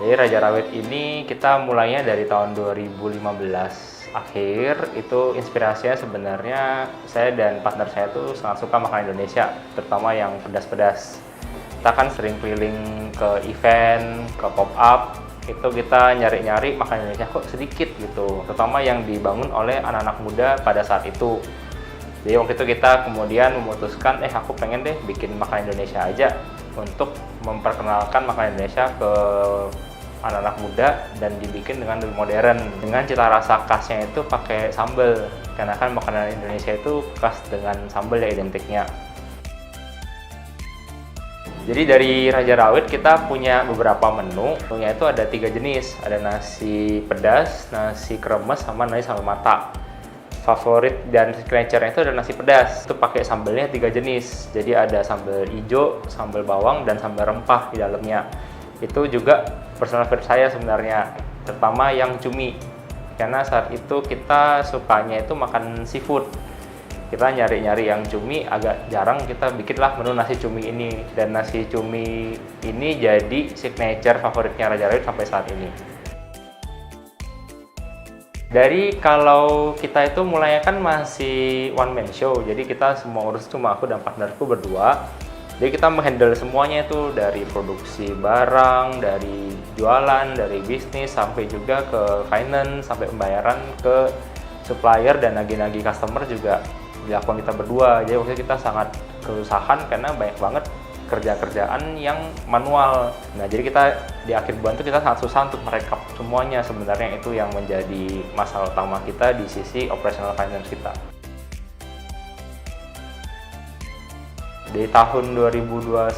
Jadi Raja Rawit ini kita mulainya dari tahun 2015 akhir. Itu inspirasinya sebenarnya saya dan partner saya tuh sangat suka makanan Indonesia, terutama yang pedas-pedas. Kita kan sering keliling ke event, ke pop-up, itu kita nyari-nyari makanan Indonesia kok sedikit gitu, terutama yang dibangun oleh anak-anak muda pada saat itu. Jadi waktu itu kita kemudian memutuskan, aku pengen deh bikin makanan Indonesia aja untuk memperkenalkan makanan Indonesia ke anak-anak muda dan dibikin dengan lebih modern. Dengan cita rasa khasnya itu pakai sambal, karena kan makanan Indonesia itu khas dengan sambal ya identiknya. Jadi dari Raja Rawit kita punya beberapa menu. Menunya itu ada 3 jenis, ada nasi pedas, nasi kremes, sama nasi sambal mata. Favorit dan signature-nya itu ada nasi pedas. Itu pakai sambalnya 3 jenis. Jadi ada sambal hijau, sambal bawang, dan sambal rempah di dalamnya. Itu juga personal favorit saya sebenarnya, terutama yang cumi. Karena saat itu kita sukanya itu makan seafood. Kita nyari-nyari yang cumi, agak jarang kita bikinlah menu nasi cumi ini. Dan nasi cumi ini jadi signature favoritnya Raja Rawit sampai saat ini. Dari kalau kita itu mulainya kan masih one man show, jadi kita semua urus cuma aku dan partnerku berdua. Jadi kita menghandle semuanya itu, dari produksi barang, dari jualan, dari bisnis, sampai juga ke finance, sampai pembayaran ke supplier dan nagih-nagih customer juga dilakukan kita berdua. Jadi waktu itu kita sangat kesusahan karena banyak banget kerjaan yang manual. Nah, jadi kita di akhir bulan itu kita sangat susah untuk merekap semuanya. Sebenarnya itu yang menjadi masalah utama kita di sisi operational finance kita. Di tahun 2021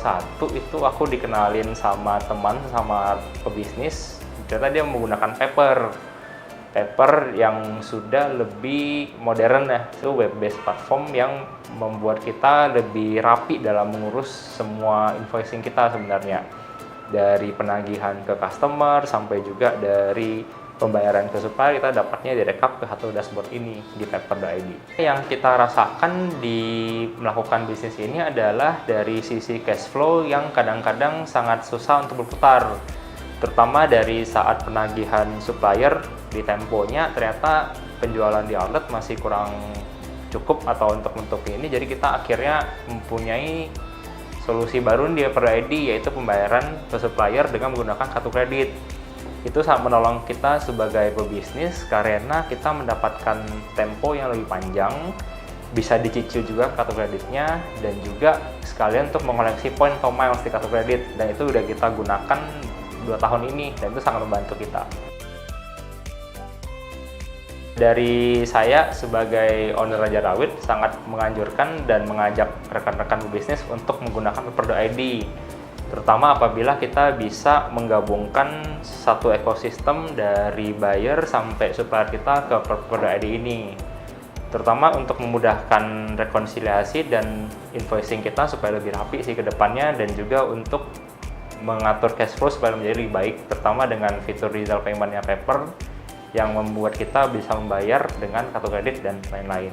itu aku dikenalin sama teman, sama pebisnis. Ternyata dia menggunakan Paper yang sudah lebih modern ya. Itu web-based platform yang membuat kita lebih rapi dalam mengurus semua invoicing kita sebenarnya. Dari penagihan ke customer sampai juga dari pembayaran ke supplier, kita dapatnya direkap ke satu dashboard ini di paper.id. Yang kita rasakan di melakukan bisnis ini adalah dari sisi cash flow yang kadang-kadang sangat susah untuk berputar. Terutama dari saat penagihan supplier di temponya ternyata penjualan di outlet masih kurang cukup atau untuk ini, jadi kita akhirnya mempunyai solusi baru di paper.id, yaitu pembayaran ke supplier dengan menggunakan kartu kredit. Itu sangat menolong kita sebagai pebisnis karena kita mendapatkan tempo yang lebih panjang, bisa dicicil juga kartu kreditnya, dan juga sekalian untuk mengoleksi poin atau miles di kartu kredit, dan itu udah kita gunakan 2 tahun ini dan itu sangat membantu kita. Dari saya sebagai owner Raja Rawit sangat menganjurkan dan mengajak rekan-rekan bisnis untuk menggunakan paper.id, terutama apabila kita bisa menggabungkan satu ekosistem dari buyer sampai supplier kita ke paper.id ini, terutama untuk memudahkan rekonsiliasi dan invoicing kita supaya lebih rapi sih ke depannya, dan juga untuk mengatur cash flow supaya menjadi lebih baik, terutama dengan fitur digital payment-nya Paper yang membuat kita bisa membayar dengan kartu kredit dan lain-lain.